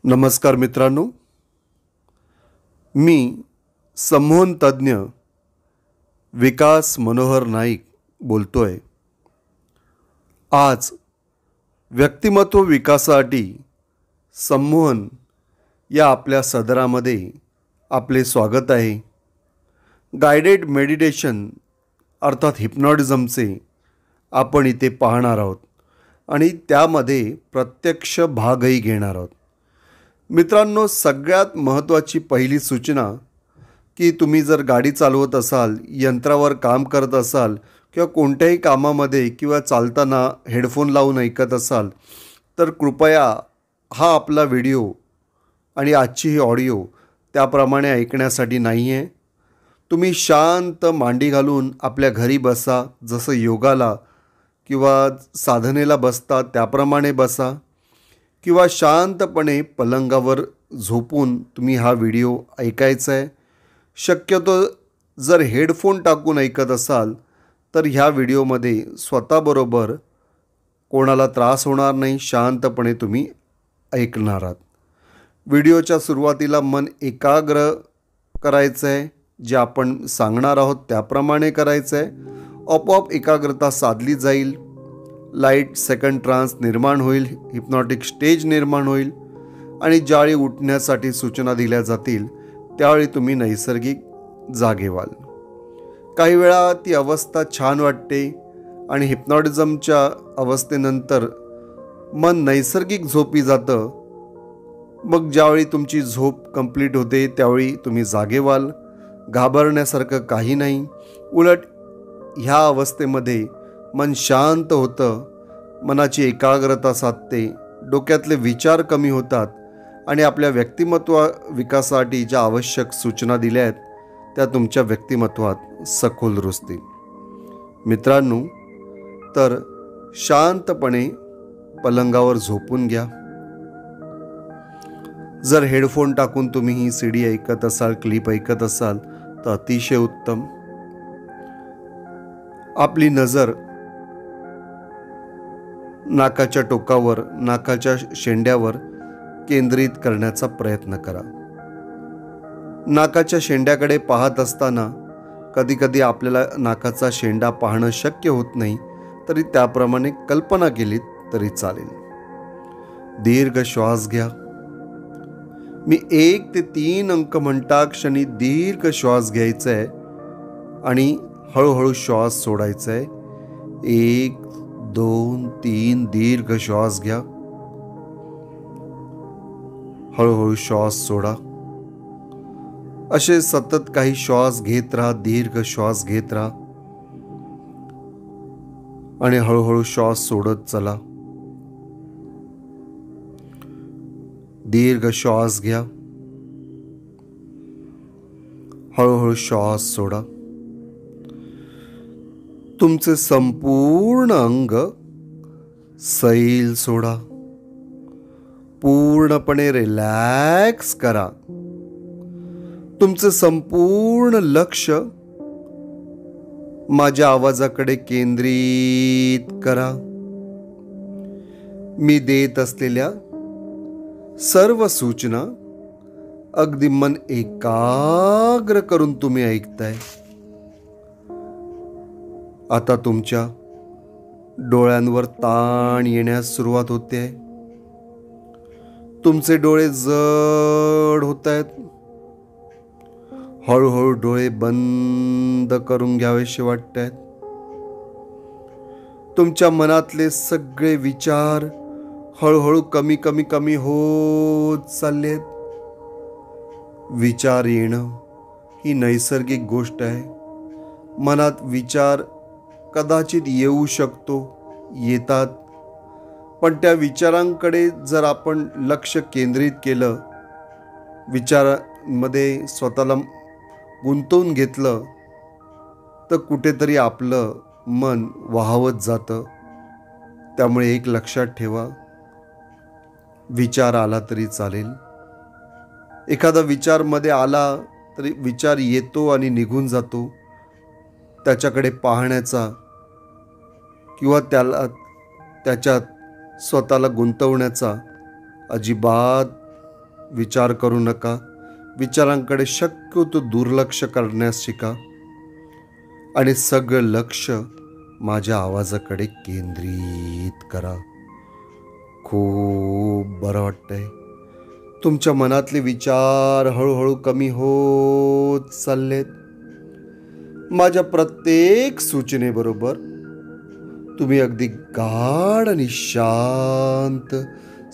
नमस्कार मित्रांनो, मी संमोहन तज्ञ विकास मनोहर नाईक बोलतोय। आज व्यक्तिमत्व विकासासाठी संमोहन या आपल्या सदरामध्ये आपले स्वागत आहे। गाइडेड मेडिटेशन अर्थात हिप्नॉटिझमचे आपण इथे पाहणार आहोत आणि त्यामध्ये प्रत्यक्ष भागही घेणार आहोत। मित्रांनो, सगळ्यात महत्त्वाची पहिली सूचना की तुम्ही जर गाडी चालवत असाल, यंत्रावर काम करत असाल किंवा कोणत्याही कामामध्ये किंवा चालताना हेडफोन लावून ऐकत असाल तर कृपया हा आपला व्हिडिओ आणि आजची ही ऑडिओ त्याप्रमाणे ऐकण्यासाठी नाही आहे। तुम्ही शांत मांडी घालून आपल्या घरी बसा, जसं योगाला किंवा साधनेला बसता त्याप्रमाणे बसा किंवा शांतपणे पलंगावर झोपून तुम्ही हा व्हिडिओ ऐकायचा आहे। शक्यतो जर हेडफोन टाकून ऐकत असाल तर ह्या व्हिडिओमध्ये स्वतःबरोबर कोणाला त्रास होणार नाही, शांतपणे तुम्ही ऐकणार आहात। व्हिडिओच्या सुरुवातीला मन एकाग्र करायचं आहे, जे आपण सांगणार आहोत त्याप्रमाणे करायचं आहे। आपोआप एकाग्रता साधली जाईल, लाईट सेकंड ट्रान्स निर्माण होईल, हिप्नॉटिक स्टेज निर्माण होईल आणि ज्यावेळी उठण्यासाठी सूचना दिल्या जातील त्यावेळी तुम्ही नैसर्गिक जागे व्हाल। काही वेळा ती अवस्था छान वाटते आणि हिप्नॉटिझमच्या अवस्थेनंतर मन नैसर्गिक झोपी जातं। मग ज्यावेळी तुमची झोप कंप्लीट होते त्यावेळी तुम्ही जागे व्हाल। घाबरण्यासारखं काही नाही, उलट ह्या अवस्थेमध्ये मन शांत होतं, मनाची एकाग्रता साधते, डोक्यातले विचार कमी होतात आणि आपल्या व्यक्तिमत्व विकासासाठी ज्या आवश्यक सूचना दिल्या आहेत त्या तुमच्या व्यक्तिमत्वात सखोल रुजतील। मित्रांनो, तर शांतपणे पलंगावर झोपून घ्या। जर हेडफोन टाकून तुम्ही ही सीडी ऐकत असाल, क्लिप ऐकत असाल तर अतिशय उत्तम। आपली नजर नाकाच्या टोकावर, नाकाच्या शेंड्यावर केंद्रित करण्याचा प्रयत्न करा। नाकाच्या शेंड्याकडे पाहत असताना कधीकधी आपल्याला नाकाचा शेंडा पाहणं शक्य होत नाही, तरी त्याप्रमाणे कल्पना केलीत तरी चालेल। दीर्घ श्वास घ्या। मी 1 ते 3 अंक म्हणता क्षणी दीर्घ श्वास घ्यायचा आहे आणि हळूहळू श्वास सोडायचा आहे। 1 2 3 दीर्घ श्वास घ्या, हळूहळू श्वास सोडा। असे सतत काही श्वास घेत राहा, दीर्घ श्वास घेत राहा आणि हळूहळू श्वास सोडत चला। दीर्घ श्वास घ्या, हळूहळू श्वास सोडा। तुमचे संपूर्ण अंग सैल सोडा, पूर्णपणे रिलॅक्स करा। तुमचे संपूर्ण लक्ष माझ्या आवाजाकडे केंद्रित करा। मी देत असलेल्या सर्व सूचना अगदी मन एकाग्र करून तुम्ही ऐकताय। आता तुमच्या डोळ्यांवर ताण येण्यास सुरुवात होते। तुमचे डोळे जड होत आहेत। हळूहळू डोळे बंद करून घ्यावेसे वाटत आहेत। तुमच्या मनातले सगळे विचार हळूहळू कमी कमी कमी होत चाललेत। विचार येणं ही नैसर्गिक गोष्ट आहे। मनात विचार कदाचित येऊ शकतो, येतात, पण त्या विचारांकडे जर आपण लक्ष केंद्रित केलं, विचारांमध्ये स्वतःला गुंतवून घेतलं तर कुठेतरी आपलं मन वाहवत जातं। त्यामुळे एक लक्षात ठेवा, विचार आला तरी चालेल, एखादा विचार मध्ये आला तरी विचार येतो आणि निघून जातो, त्याच्याकडे पाहण्याचा किंवा त्याच्यात स्वतःला गुंतवण्याचा अजिबात विचार करू नका. विचारांकडे शक्यतो दुर्लक्ष करण्यास शिका आणि सगळं लक्ष माझ्या आवाजाकडे केंद्रित करा. खूप बरं वाटतंय. तुमच्या मनातले विचार हळूहळू कमी होत चाललेत. माझ्या प्रत्येक सूचनेबरोबर तुम्ही अगदी गाढ आणि शांत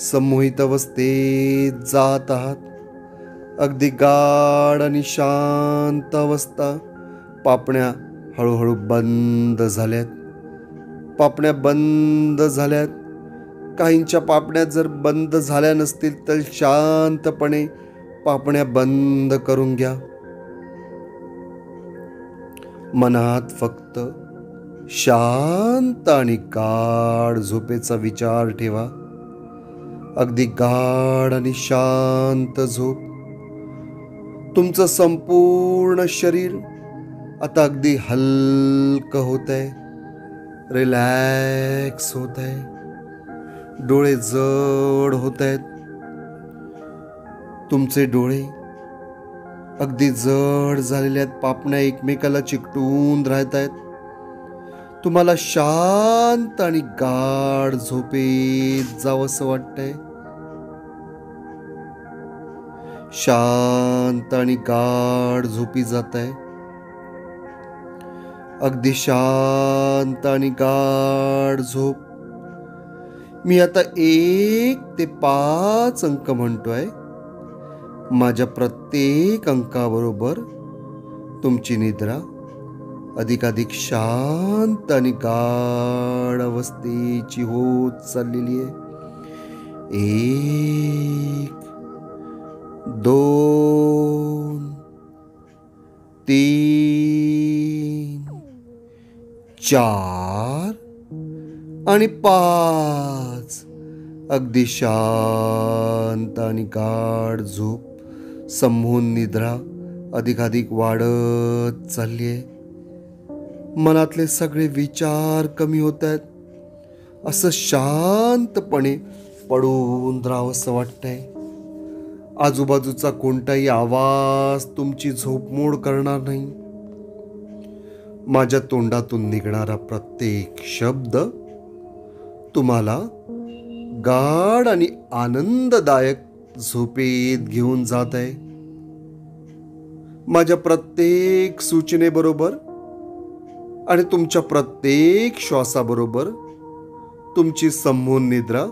संमोहित अवस्थेत जात आहात. अगदी गाढ आणि शांत अवस्था. पापण्या हळूहळू बंद झाल्यात. पापण्या बंद झाल्यात. काहींच्या पापण्या जर बंद झाल्या नसतील तर शांतपणे पापण्या बंद करून घ्या. मनात फक्त शांत आणि गाढ झोपेचा विचार ठेवा. अगदी गाढ आणि शांत झोप. तुमचं संपूर्ण शरीर आता अगदी हलकं होत आहे, रिलॅक्स होत आहे. डोळे जड होत आहेत. तुमचे डोळे अगदी जड झालेले आहेत. पापण्या एकमेकाला चिकटून राहत आहेत. तुम्हाला शांत आणि गाढ झोपेत जावंसं वाटतंय. शांत आणि गाढ झोपी जात आहे. अगदी शांत आणि गाढ झोप. मी आता 1 ते 5 अंक म्हणतोय. माझ्या प्रत्येक अंकाबरोबर तुमची निद्रा अधिकाधिक शांत आणि गाढ अवस्थेची होत चाललेली आहे. 1, 2, 3, 4 आणि 5. अगदी शांत आणि गाढ झोप. संमोहन निद्रा अधिकाधिक वाढत चालली आहे. मनातले सगळे विचार कमी होत आहेत. असं शांतपणे पडून राहावंसं वाटतंय. आजूबाजूचा कोणताही आवाज तुमची झोपमोड करणार नाही. माझ्या तोंडातून निघणारा प्रत्येक शब्द तुम्हाला गाढ आणि आनंददायक झोपेत घेऊन जात आहे. माझ्या प्रत्येक सूचनेबरोबर आणि तुमच्या प्रत्येक श्वासाबरोबर तुमची संमोहन निद्रा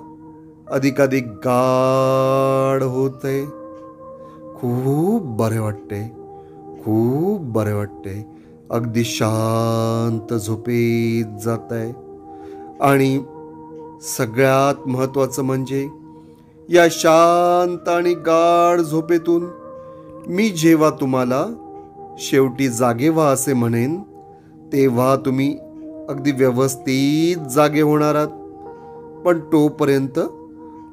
अधिकाधिक गाढ होत आहे. खूप बरे वाटते. खूप बरे वाटते. अगदी शांत झोपेत जात आहे. आणि सगळ्यात महत्त्वाचं म्हणजे या शांत आणि गाढ झोपेतून मी जेव्हा तुम्हाला शेवटी जागे व्हा असे म्हणेन तेव्हा तुम्ही अगदी व्यवस्थित जागे होणार आहात. पण तोपर्यंत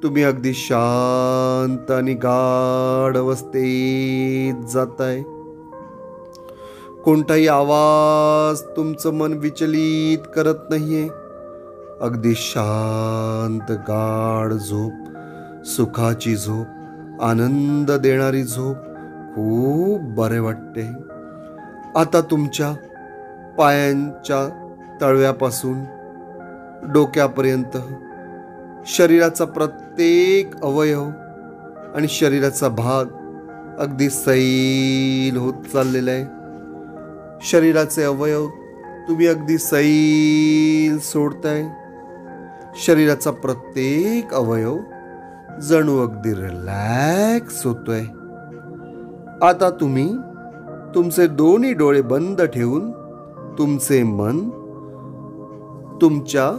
तुम्ही अगदी शांत आणि गाढ अवस्थेत जाताय. कोणताही आवाज तुमचं मन विचलित करत नाहीये. अगदी शांत गाढ झोप. सुखाची झोप. आनंद देणारी झोप. खूप बरे वाटते. आता तुमच्या पायांच्या तळव्यापासून डोक्यापर्यंत शरीराचा प्रत्येक अवयव आणि शरीराचा भाग अगदी सैल होत चाललेला आहे. शरीराचे अवयव तुम्ही अगदी सैल सोडताय. शरीराचा प्रत्येक अवयव जणू अगदी रिलॅक्स होतोय. आता तुम्ही तुमचे दोन्ही डोळे बंद ठेवून तुमचे मन तुमच्या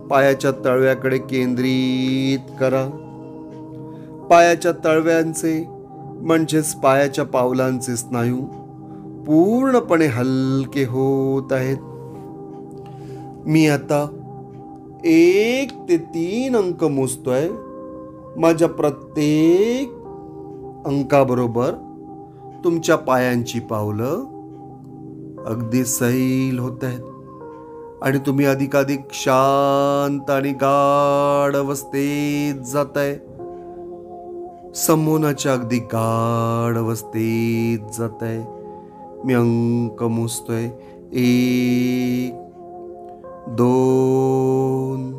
पायाच्या तळव्याकडे केंद्रित करा. पायाच्या तळव्यांचे म्हणजेच पायाच्या पावलांचे स्नायू पूर्णपणे हलके होत आहेत. मी आता 1 ते 3 अंक मोजतोय. माझ्या प्रत्येक अंकाबरोबर तुमच्या पायांची पावलं अगदी सैल होत आहेत आणि तुम्ही अधिकाधिक शांत आणि गाढ अवस्थेत जाताय. संमोहनाच्या अगदी गाढ अवस्थेत जात आहे. मी अंक मोजतोय. 1, 2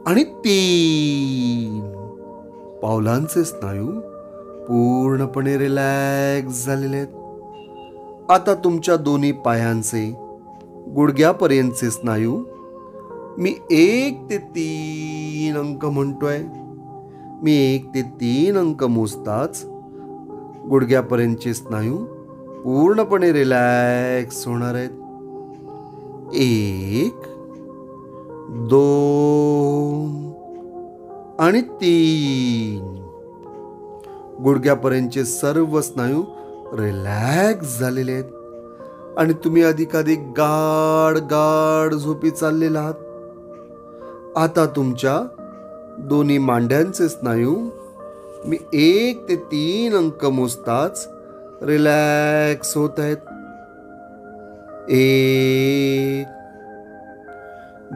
आणि 3. पावलांचे स्नायू पूर्णपणे रिलॅक्स झालेले आहेत. आता तुमच्या दोन्ही पायांचे गुडघ्यापर्यंतचे स्नायू मी 1 ते 3 अंक म्हणतोय. मी 1 ते 3 अंक मोजताच गुडघ्यापर्यंतचे स्नायू पूर्णपणे रिलॅक्स होणार आहेत. 1, 2 आणि 3. गुडघ्यापर्यंतचे सर्व स्नायू रिलॅक्स झालेले आहेत आणि तुम्ही अधिकाधिक गाढ गाढ झोपी चाललेला आहात. आता तुमच्या दोन्ही मांड्यांचे स्नायू मी 1 ते 3 अंक मोजताच रिलॅक्स होत आहेत. 1,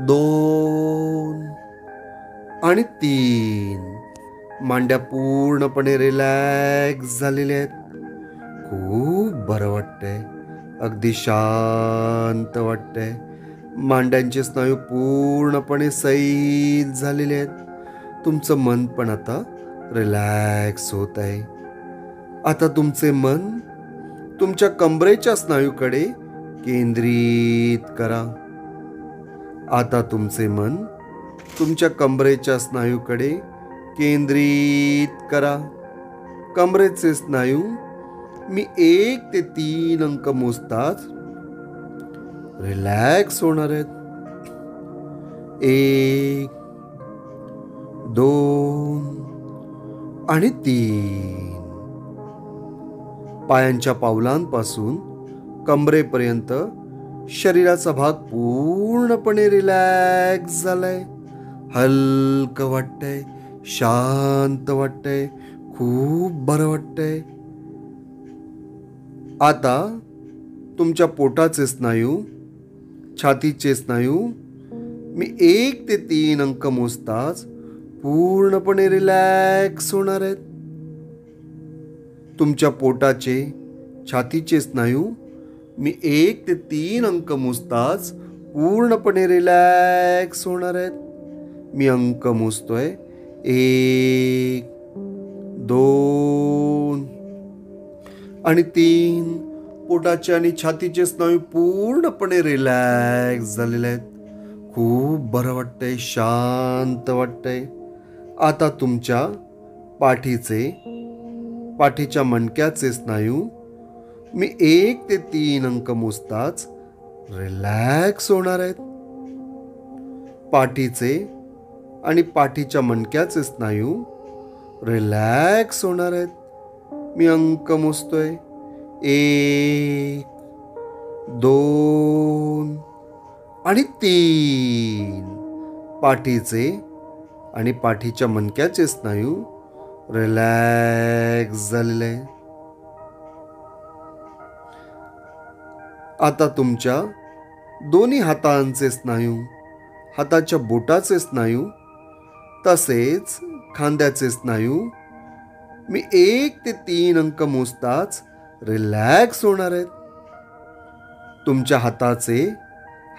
2 आणि 3. मांड्या पूर्णपणे रिलॅक्स झालेल्या आहेत. खूप बरं वाटतंय. अगदी शांत वाटतंय. मांड्यांचे स्नायू पूर्णपणे सैल झालेले आहेत. तुमचं मन पण आता रिलॅक्स होत आहे. आता तुमचे मन तुमच्या कंबरेच्या स्नायूकडे केंद्रित करा. आता तुमचे मन तुमच्या कंबरेच्या स्नायूकडे केंद्रित करा. कंबरेचे स्नायू मी 1 ते 3 अंक मोजताच रिलॅक्स होणार आहेत. 1, 2 आणि 3. पायांच्या पावलांपासून कंबरेपर्यंत शरीराचा भाग पूर्णपणे रिलॅक्स झालाय. हलकं वाटतंय. शांत वाटतंय. खूप बरं वाटतंय. आता तुमच्या पोटाचे स्नायू, छातीचे स्नायू मी 1 ते 3 अंक मोजताच पूर्णपणे रिलॅक्स होणार आहेत. तुमच्या पोटाचे, छातीचे स्नायू मी 1 ते 3 अंक मोजताच पूर्णपणे रिलॅक्स होणार आहेत. मी अंक मोजतोय. 1, 2 आणि 3. पोटाचे आणि छातीचे स्नायू पूर्णपणे रिलॅक्स झालेले आहेत. खूप बरं वाटतंय. शांत वाटतंय. आता तुमच्या पाठीच्या मणक्याचे स्नायू मी 1 ते 3 अंक मोजताच रिलॅक्स होणार आहेत. पाठीचे आणि पाठीच्या मणक्याचे स्नायू रिलॅक्स होणार आहेत. मी अंक मोजतोय. 1, 2 आणि 3. पाठीचे आणि पाठीच्या मणक्याचे स्नायू रिलॅक्स झालेले आहे. आता तुमच्या दोन्ही हातांचे स्नायू, हाताच्या बोटाचे स्नायू तसेच खांद्याचे स्नायू मी 1 ते 3 अंक मोजताच रिलॅक्स होणार आहेत. तुमच्या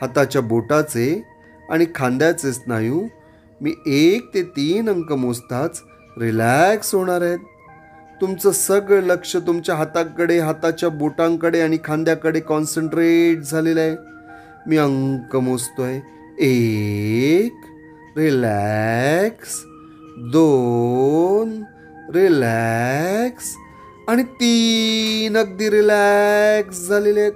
हाताच्या बोटाचे आणि खांद्याचे स्नायू मी 1 ते 3 अंक मोजताच रिलॅक्स होणार आहेत. तुमचं सगळं लक्ष तुमच्या हाताकडे, हाताच्या बोटांकडे आणि खांद्याकडे कॉन्सन्ट्रेट झालेलं आहे. मी अंक मोजतोय. 1 रिलॅक्स, 2 रिलॅक्स आणि 3 अगदी रिलॅक्स झालेले आहेत.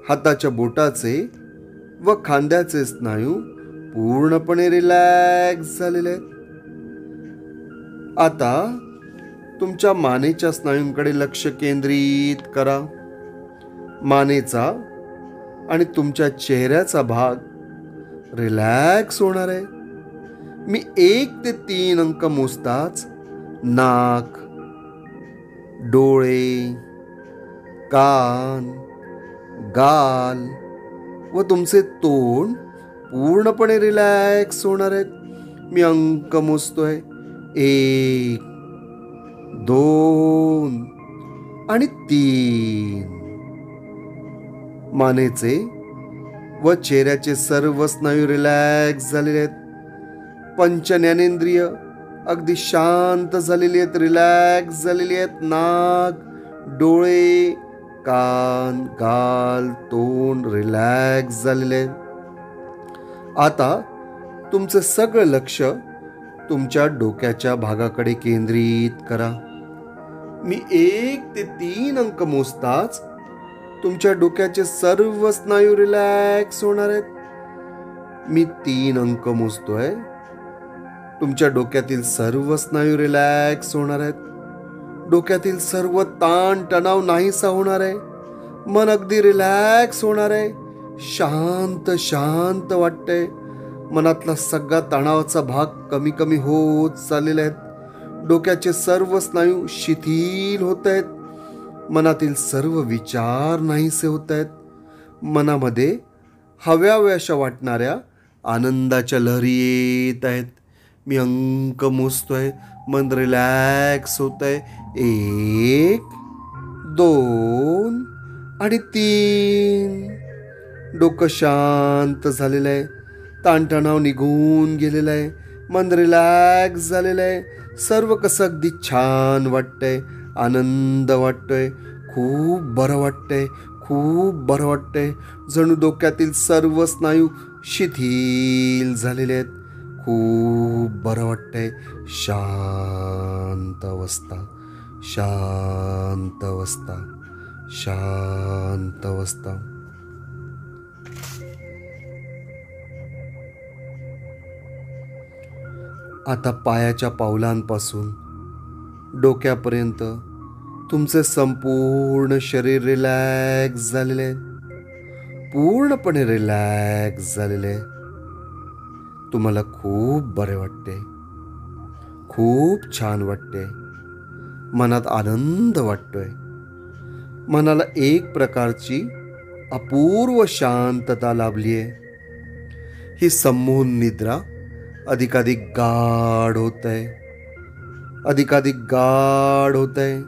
हाताच्या बोटाचे व खांद्याचे स्नायू पूर्णपणे रिलॅक्स झालेले आहेत. आता तुमच्या मानेच्या स्नायूंकडे लक्ष केंद्रित करा. मानेचा आणि तुमच्या चेहऱ्याचा भाग रिलॅक्स होणार आहे. मी 1 ते 3 अंक मोजताच नाक, डोळे, कान, गाल व तुमचे तोंड पूर्णपणे रिलॅक्स होणार आहेत. मी अंक मोजतोय. 1, 2 आणि 3. मानेचे व चेहऱ्याचे सर्व स्नायू रिलॅक्स झालेले आहेत. पंच ज्ञानेंद्रिय अगदी शांत झालेली आहेत, रिलॅक्स झालेली आहेत. नाक, डोळे, कान, गाल, तोंड रिलॅक्स झालेले आहेत. आता तुमचं सगळं लक्ष तुमच्या डोक्याच्या भागाकडे केंद्रित करा. मी 1 ते 3 अंक मोजताच तुमच्या डोक्याचे सर्व स्नायू रिलॅक्स होणार आहेत. मी 3 अंक मोजतोय. तुमच्या डोक्यातील सर्व स्नायू रिलॅक्स होणार आहेत. डोक्यातील सर्व ताण तणाव नाहीसा होणार आहे. मन अगदी रिलॅक्स होणार आहे. शांत शांत वाटतंय. मनातला सगळा तणावाचा भाग कमी कमी होत चाललेला आहेत. डोक्याचे सर्व स्नायू शिथिल होत आहेत. मनातील सर्व विचार नाहीसे होत आहेत. मनामध्ये हव्याशा वाटणाऱ्या आनंदाच्या लहरी येत आहेत. मी अंक मोजतोय. मन रिलॅक्स होत आहे. 1, 2 आणि 3. डोकं शांत झालेलं आहे. ताणतणाव निघून गेलेला आहे. मन रिलॅक्स झालेलं आहे. सर्व कसं अगदी छान वाटतंय. आनंद वाटतोय. खूप बरं वाटतंय. खूप बरं वाटतंय. जणू डोक्यातील सर्व स्नायू शिथिल झालेले आहेत. खूप बरं वाटतंय. शांत अवस्था, शांत अवस्था, शांत अवस्था. आता पायाच्या पावलांपासून डोक्यापर्यंत तुमचे संपूर्ण शरीर रिलॅक्स झालेले आहे. पूर्णपणे रिलॅक्स झालेले आहे. तुम्हाला खूप बरे वाटते. खूप छान वाटते. मनात आनंद वाटतोय. मनाला एक प्रकारची अपूर्व शांतता लाभली आहे. ही संमोहन निद्रा अधिकाधिक गाढ होत आहे. अधिकाधिक गाढ होत आहे.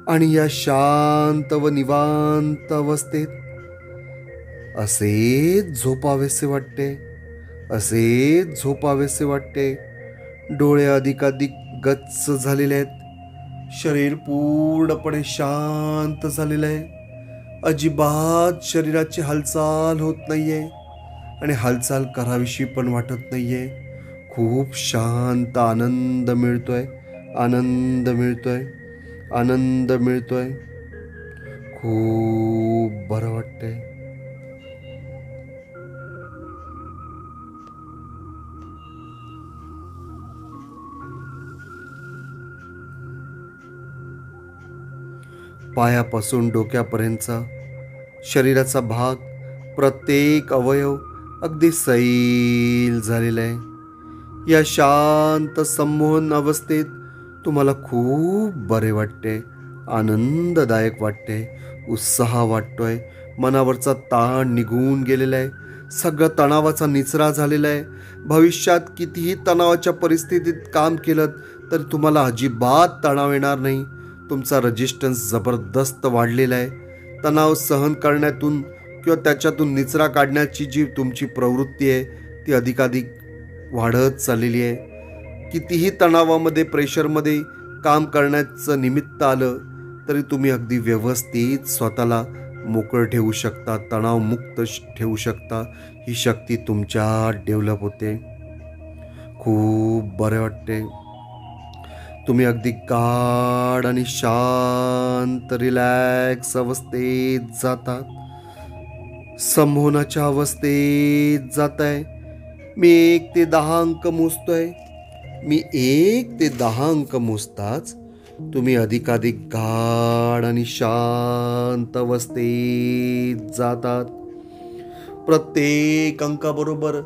आणि या शांत व निवांत अवस्थेत असेच झोपावेसे वाटते. असेच झोपावेसे वाटते. डोळे अधिकाधिक गच्च झालेले आहेत. शरीर पूर्णपणे शांत झालेलं आहे. अजिबात शरीराची हालचाल होत नाहीये आणि हालचाल करावीशी पण वाटत नाहीये. खूप शांत आनंद मिळतोय. आनंद मिळतोय. आनंद मिळतोय. खूप बरं वाटतंय. पायापासून डोक्यापर्यंतचा शरीराचा भाग, प्रत्येक अवयव अगदी सैल झालेला आहे. या शांत संमोहन अवस्थेत तुम्हाला खूप बरे वाटते. आनंददायक वाटते. उत्साह वाटतोय. मनावरचा ताण निघून गेलेला आहे. सगळं तणावाचा निचरा झालेला आहे. भविष्यात कितीही तणावाच्या परिस्थितीत काम केलं तर तुम्हाला अजिबात तणाव येणार नाही. तुमचा रेजिस्टन्स जबरदस्त वाढलेला आहे. तणाव सहन करण्यातून किंवा त्याच्यातून निचरा काढण्याची जी तुमची प्रवृत्ती आहे ती अधिकाधिक वाढत चाललेली आहे. कितीही तणावामध्ये, प्रेशरमध्ये काम करण्याचं निमित्त आलं तरी तुम्ही अगदी व्यवस्थित स्वतःला मोकळं ठेवू शकता. तणावमुक्त ठेवू शकता. ही शक्ती तुमच्यात डेव्हलप होते. खूप बरं वाटते. तुम्ही अगदी गाढ आणि शांत रिलॅक्स अवस्थेत जातात. संमोहनाच्या अवस्थेत जाताय. मी 1 ते 10 अंक मोजतोय. मी 1 ते 10 अंक मोजताच तुम्ही अधिकाधिक गाढ आणि शांत अवस्थेत जातात. प्रत्येक अंकाबरोबर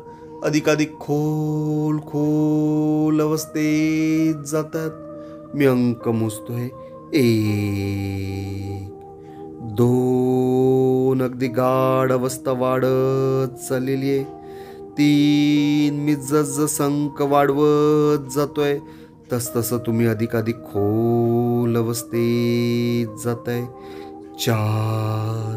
अधिकाधिक खोल खोल अवस्थेत जातात. मी अंक मोजतोय. 1, 2. अगदी गाढ अवस्था वाढत चाललेली आहे. 3 मी जसजसं अंक वाढवत जातोय तसतसं तुम्ही अधिकाधिक खोल अवस्थेत जाताय. 4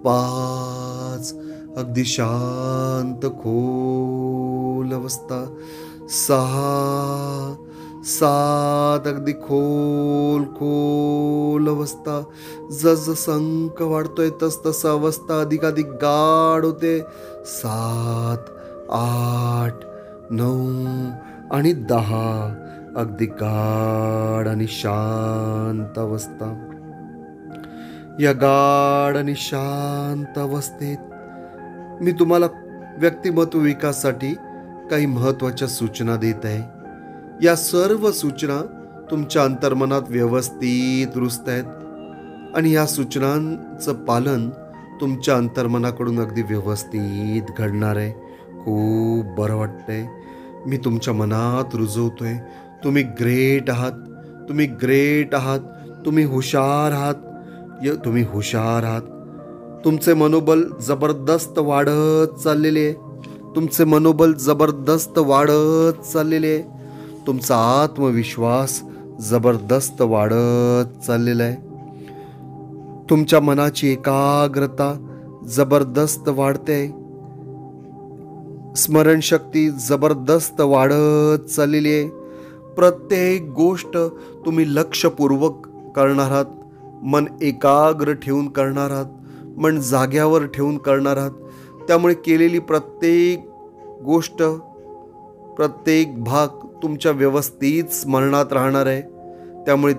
5 अगदी शांत खोल अवस्था. 6 7 अगदी खोल खोल अवस्था. जसजसं अंक वाढतोय तसतसं अवस्था अधिकाधिक गाढ होते. 7 8 9 आणि 10 अगदी गाढ आणि शांत अवस्था. या गाढ आणि शांत अवस्थेत मी तुम्हाला व्यक्तिमत्व विकासासाठी काही महत्त्वाच्या सूचना देत आहे. या सर्व सूचना तुमच्या अंतर्मनात व्यवस्थित रुजत आहेत आणि या सूचनांचं पालन तुमच्या अंतर्मनाकडून अगदी व्यवस्थित घडणार आहे. खूप बरं वाटतंय. मी तुमच्या मनात रुजवतोय तुम्ही ग्रेट आहात, तुम्ही ग्रेट आहात, तुम्ही हुशार आहात, तुम्ही हुशार आहात. तुमचे मनोबल जबरदस्त वाढत चाललेले आहे. तुमचे मनोबल जबरदस्त वाढत चाललेले आहे. तुमचा आत्मविश्वास जबरदस्त वाढत चाललेला आहे. तुमच्या मनाची एकाग्रता जबरदस्त वाढते. स्मरणशक्ती जबरदस्त वाढत चाललेली आहे. प्रत्येक गोष्ट तुम्ही लक्षपूर्वक करणार आहात. मन एकाग्र ठेवून करणार आहात. मन जाग्यावर ठेवून करणार आहात. त्यामुळे केलेली प्रत्येक गोष्ट, प्रत्येक भाग तुमच्या व्यवस्थित स्मरणात राहणार आहे. त्यामुळे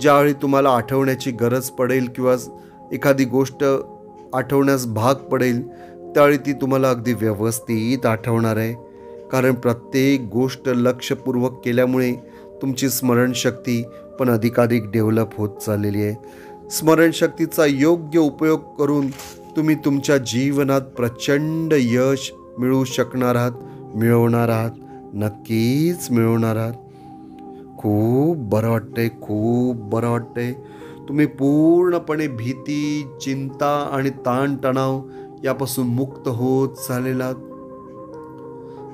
ज्यावेळी तुम्हाला आठवण्याची गरज पडेल किंवा एखादी गोष्ट आठवण्यास भाग पडेल त्यावेळी ती तुम्हाला अगदी व्यवस्थित आठवणार आहे. कारण प्रत्येक गोष्ट लक्षपूर्वक केल्यामुळे तुमची स्मरणशक्ती पण अधिकाधिक डेव्हलप होत चाललेली आहे. स्मरणशक्तीचा योग्य उपयोग करून तुम्ही तुमच्या जीवनात प्रचंड यश मिळवू शकणार आहात, मिळवणार आहात, नक्कीच मिळवणार आहात. खूप बरं वाटतंय, खूप बरं वाटतंय. तुम्ही पूर्णपणे भीती, चिंता आणि ताणतणाव यापासून मुक्त होत चाललेला आहात.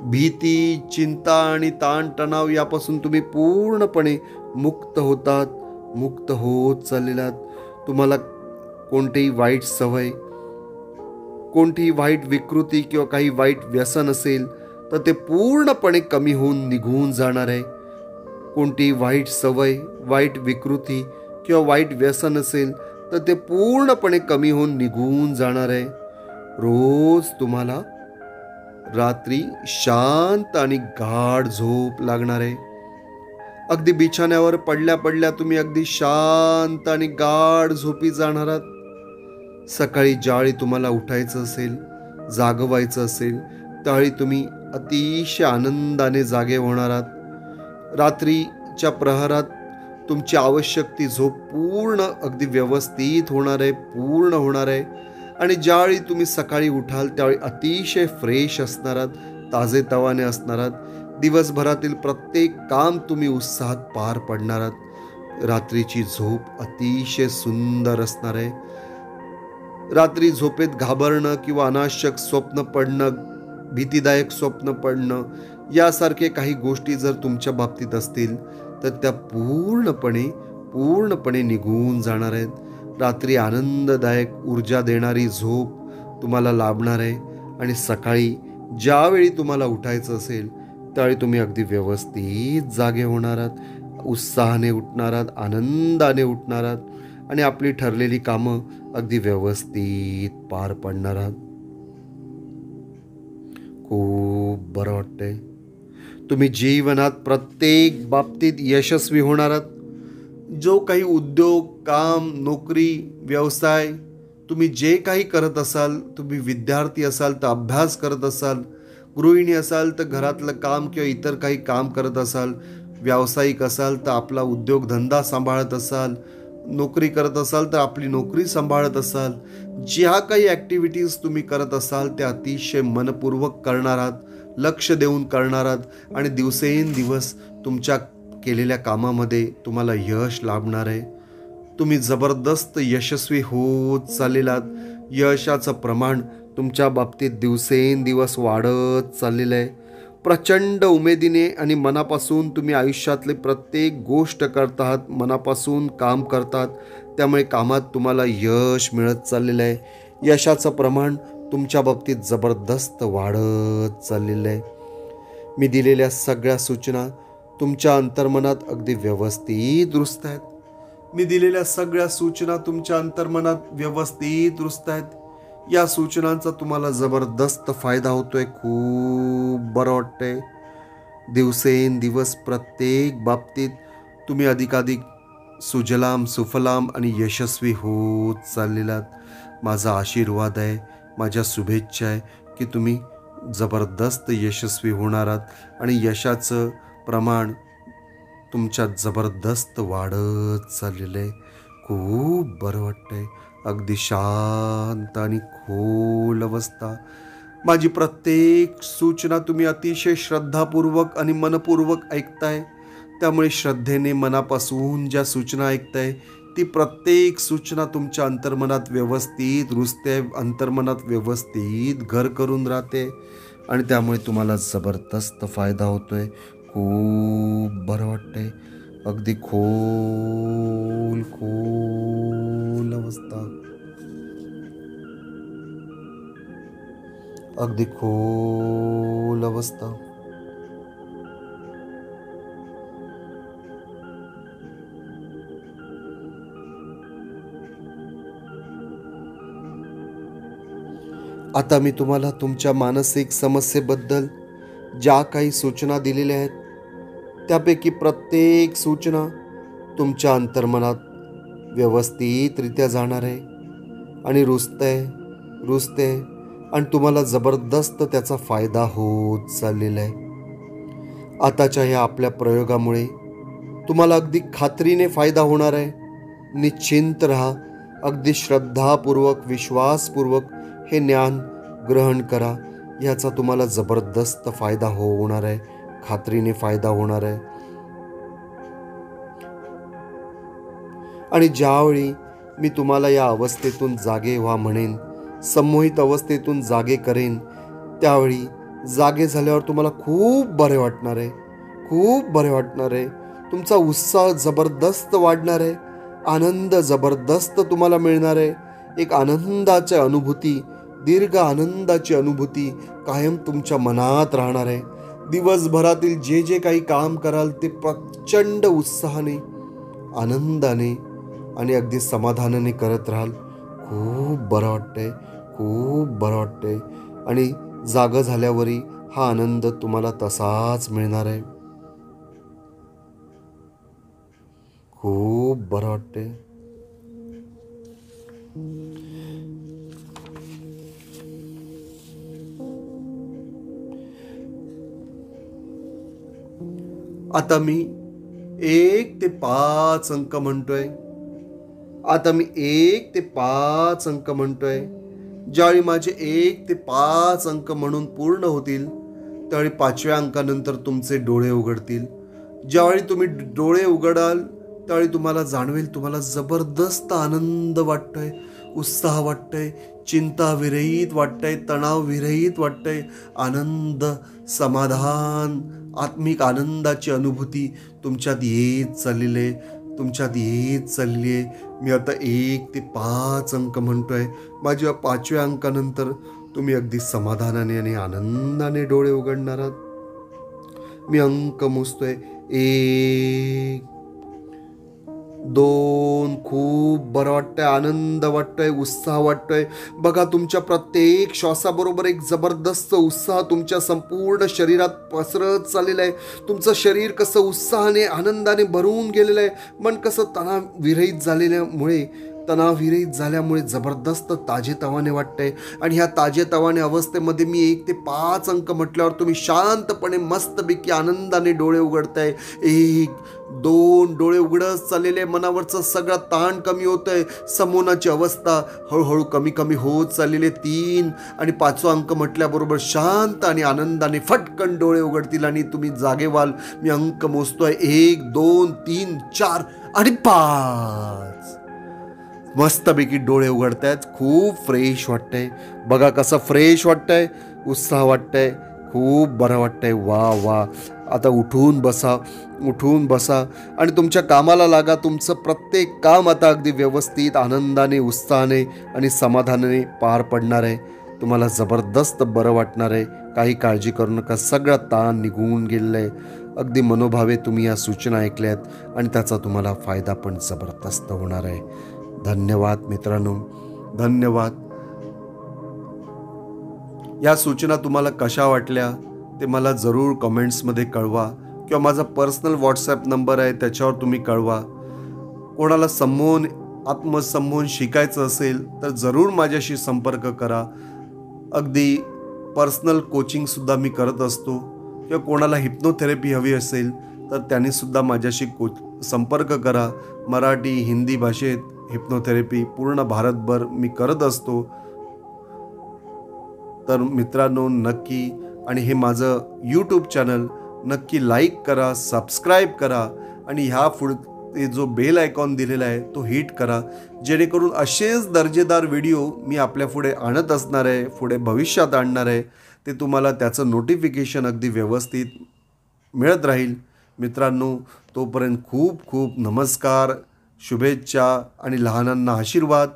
भीती, चिंता आणि ताणतणाव यापासून तुम्ही पूर्णपणे मुक्त होतात, मुक्त होत चाललेला आहात. तुम्हाला कोणतीही वाईट सवय, कोणतीही वाईट विकृती किंवा काही वाईट व्यसन असेल तर ते पूर्णपणे कमी होऊन निघून जाणार आहे. कोणतीही वाईट सवय, वाईट विकृती किंवा वाईट व्यसन असेल तर ते पूर्णपणे कमी होऊन निघून जाणार आहे. रोज तुम्हाला रात्री शांत आणि गाढ झोप लागणार आहे. अगदी बिछाण्यावर पडल्या पडल्या तुम्ही अगदी शांत आणि गाढ झोपी जाणार आहात. सकाळी ज्यावेळी तुम्हाला उठायचं असेल, जागवायचं असेल त्यावेळी तुम्ही अतिशय आनंदाने जागे होणार आहात. रात्रीच्या प्रहरात तुमची आवश्यक ती झोप पूर्ण अगदी व्यवस्थित होणार आहे, पूर्ण होणार आहे. आणि ज्यावेळी तुम्ही सकाळी उठाल त्यावेळी अतिशय फ्रेश असणार आहात, ताजेतवाने असणार आहात. दिवसभरातील प्रत्येक काम तुम्ही उत्साहात पार पडणार आहात. रात्रीची झोप अतिशय सुंदर असणार आहे. रात्री झोपेत घाबरणं किंवा अनावश्यक स्वप्न पडणं, भीतीदायक स्वप्न पडणं यासारखे काही गोष्टी जर तुमच्या बाबतीत असतील तर त्या पूर्णपणे निघून जाणार आहेत. रात्री आनंददायक ऊर्जा देणारी झोप तुम्हाला लाभणार आहे. आणि सकाळी ज्यावेळी तुम्हाला उठायचं असेल त्यावेळी तुम्ही अगदी व्यवस्थित जागे होणार आहात, उत्साहाने उठणार आहात, आनंदाने उठणार आहात आणि आपली ठरलेली कामं अगदी व्यवस्थित पार पडणार आहात. खूप बरं वाटतंय. तुम्ही जीवनात प्रत्येक बाबतीत यशस्वी होणार आहात. जो काही उद्योग, काम, नोकरी, व्यवसाय तुम्ही जे काही करत असाल, तुम्ही विद्यार्थी असाल तर अभ्यास करत असाल, गृहिणी असाल तर घरातलं काम किंवा इतर काही काम करत असाल, व्यावसायिक असाल तर आपला उद्योगधंदा सांभाळत असाल, नोकरी करत असाल तर आपली नोकरी सांभाळत असाल, ज्या काही ॲक्टिव्हिटीज तुम्ही करत असाल त्या अतिशय मनपूर्वक करणार आहात, लक्ष देऊन करणार आहात आणि दिवसेंदिवस तुमच्या केलेल्या कामामध्ये तुम्हाला यश लाभणार आहे. तुम्ही जबरदस्त यशस्वी होत चाललेला आहात. यशाचं प्रमाण तुमच्या बाबतीत दिवसेंदिवस वाढत चाललेलं आहे. प्रचंड उमेदीने आणि मनापासून तुम्ही आयुष्यातली प्रत्येक गोष्ट करतात, मनापासून काम करतात. त्यामुळे कामात तुम्हाला यश मिळत चाललेलं आहे. यशाचं प्रमाण तुमच्या बाबतीत जबरदस्त वाढत चाललेलं आहे. मी दिलेल्या सगळ्या सूचना तुमच्या अंतर्मनात अगदी व्यवस्थित रुजत आहेत. मी दिलेल्या सगळ्या सूचना तुमच्या अंतर्मनात व्यवस्थित रुजत आहेत. या सूचनांचा तुम्हाला जबरदस्त फायदा होतोय. खूप बरं वाटतंय. दिवसेंदिवस प्रत्येक बाबतीत तुम्ही अधिकाधिक सुजलाम सुफलाम आणि यशस्वी होत चाललेलात. माझा आशीर्वाद आहे, माझ्या शुभेच्छा आहे की तुम्ही जबरदस्त यशस्वी होणार आहात आणि यशाचं प्रमाण तुमच्यात जबरदस्त वाढत चाललेलं आहे. खूप बरं वाटतंय. अगदी शांत आणि खोल अवस्था. माझी प्रत्येक सूचना तुम्ही अतिशय श्रद्धापूर्वक आणि मनपूर्वक ऐकताय. त्यामुळे श्रद्धेने मनापासून ज्या सूचना ऐकताय ती प्रत्येक सूचना तुमच्या अंतर्मनात व्यवस्थित रुजते, अंतर्मनात व्यवस्थित घर करून राहते आणि त्यामुळे तुम्हाला जबरदस्त फायदा होतोय. खूप बरं वाटतंय. अगदी खोल खोल अवस्था. अगदी खोल अवस्था. आता मी तुम्हाला तुमच्या मानसिक समस्येबद्दल ज्या काही सूचना दिलेल्या आहेत त्यापैकी प्रत्येक सूचना तुमच्या अंतर्मनात व्यवस्थितरित्या जाणार आहे आणि रुजते आणि तुम्हाला जबरदस्त त्याचा फायदा होत चाललेला आहे. आताच्या या आपल्या प्रयोगामुळे तुम्हाला अगदी खात्रीने फायदा होणार आहे. निश्चिंत राहा. अगदी श्रद्धापूर्वक विश्वासपूर्वक हे ज्ञान ग्रहण करा. याचा तुम्हाला जबरदस्त फायदा होणार आहे. खात्रीने फायदा होणार आहे. आणि ज्यावेळी मी तुम्हाला या अवस्थेतून जागे व्हा म्हणेन, संमोहित अवस्थेतून जागे करेन, त्यावेळी जागे झाल्यावर तुम्हाला खूप बरे वाटणार आहे. खूप बरे वाटणार आहे. तुमचा उत्साह जबरदस्त वाढणार आहे. आनंद जबरदस्त तुम्हाला मिळणार आहे. एक आनंदाची अनुभूती, दीर्घ आनंदाची अनुभूती कायम तुमच्या मनात राहणार आहे. दिवसभरातील जे जे काही काम कराल ते प्रचंड उत्साहाने, आनंदाने आणि अगदी समाधानाने करत राहाल. खूप बरं वाटतंय. खूप बरं वाटतंय. आणि जागं झाल्यावरही हा आनंद तुम्हाला तसाच मिळणार आहे. खूप बरं वाटतंय. आता मी 1 ते 5 अंक म्हणतोय. ज्यावेळी माझे 1 ते 5 अंक म्हणून पूर्ण होतील त्यावेळी 5व्या अंकानंतर तुमचे डोळे उघडतील. ज्यावेळी तुम्ही डोळे उघडाल त्यावेळी तुम्हाला जाणवेल तुम्हाला जबरदस्त आनंद वाटतोय, उत्साह वाटतंय, चिंता विरहित वाटतंय, तणाव विरहित वाटतंय. आनंद, समाधान, आत्मिक आनंदाची अनुभूती तुमच्यात येत चाललेली आहे. मी आता 1 ते 5 अंक म्हणतोय. माझ्या 5व्या अंकानंतर तुम्ही अगदी समाधानाने आणि आनंदाने डोळे उघडणार आहात. मी अंक मोजतोय. 1, 2. खूप बरं वाटतंय, आनंद वाटतोय, उत्साह वाटतोय. बघा तुमच्या प्रत्येक श्वासाबरोबर एक जबरदस्त उत्साह तुमच्या संपूर्ण शरीरात पसरत चाललेला आहे. तुमचं शरीर कसं उत्साहाने, आनंदाने भरून गेलेलं आहे. मन कसं तणावविरहित झाल्यामुळे जबरदस्त ताजेतवाने वाटतंय. आणि ह्या ताजेतवाने अवस्थेमध्ये मी 1 ते 5 अंक म्हटल्यावर तुम्ही शांतपणे मस्तपैकी आनंदाने डोळे उघडताय. 1, 2. डोळे उघडत चाललेले. मनावरचं सगळं ताण कमी होतंय. समोनाची अवस्था हळूहळू कमी कमी होत चाललेले. 3 आणि 5वा अंक म्हटल्याबरोबर शांत आणि आनंदाने फटकन डोळे उघडतील आणि तुम्ही जागे व्हाल. मी अंक मोजतोय. 1, 2, 3, 4 आणि 5. मस्तपैकी डोळे उघडत आहेत, खूप फ्रेश वाटतंय. बघा कसं फ्रेश वाटतंय, उत्साह वाटतंय, खूप बरं वाटतंय. वा वा. आता उठून बसा आणि तुमच्या कामाला लागा. तुमचं प्रत्येक काम आता अगदी व्यवस्थित, आनंदाने, उत्साहाने आणि समाधानाने पार पडणार आहे. तुम्हाला जबरदस्त बरं वाटणार आहे. काही काळजी करू नका, सगळा ताण निघून गेलेलं आहे. अगदी मनोभावे तुम्ही या सूचना ऐकल्यात आणि त्याचा तुम्हाला फायदा पण जबरदस्त होणार आहे. धन्यवाद मित्रांनो, धन्यवाद. या सूचना तुम्हाला कशा वाटल्या ते मला जरूर कमेंट्समध्ये कळवा किंवा माझा पर्सनल व्हॉट्सॲप नंबर आहे त्याच्यावर तुम्ही कळवा. कोणाला आत्मसंमोहन शिकायचं असेल तर जरूर माझ्याशी संपर्क करा. अगदी पर्सनल कोचिंगसुद्धा मी करत असतो. किंवा कोणाला हिप्नोथेरपी हवी असेल तर त्यांनीसुद्धा माझ्याशी संपर्क करा. मराठी हिंदी भाषेत हिप्नोथेरपी पूर्ण भारतभर मी करत असतो. तर मित्रांनो, नक्की आणि हे माझं यूट्यूब चॅनल नक्की लाईक करा, सबस्क्राईब करा आणि ह्या पुढे जो बेल आयकॉन दिलेला आहे तो हिट करा, जेणेकरून असेच दर्जेदार व्हिडिओ मी आपल्या पुढे आणत असणार आहे, पुढे भविष्यात आणणार आहे. ते तुम्हाला त्याचं नोटिफिकेशन अगदी व्यवस्थित मिळत राहील. मित्रांनो, तोपर्यंत खूप खूप नमस्कार, शुभेच्छा आणि लहानांना आशीर्वाद.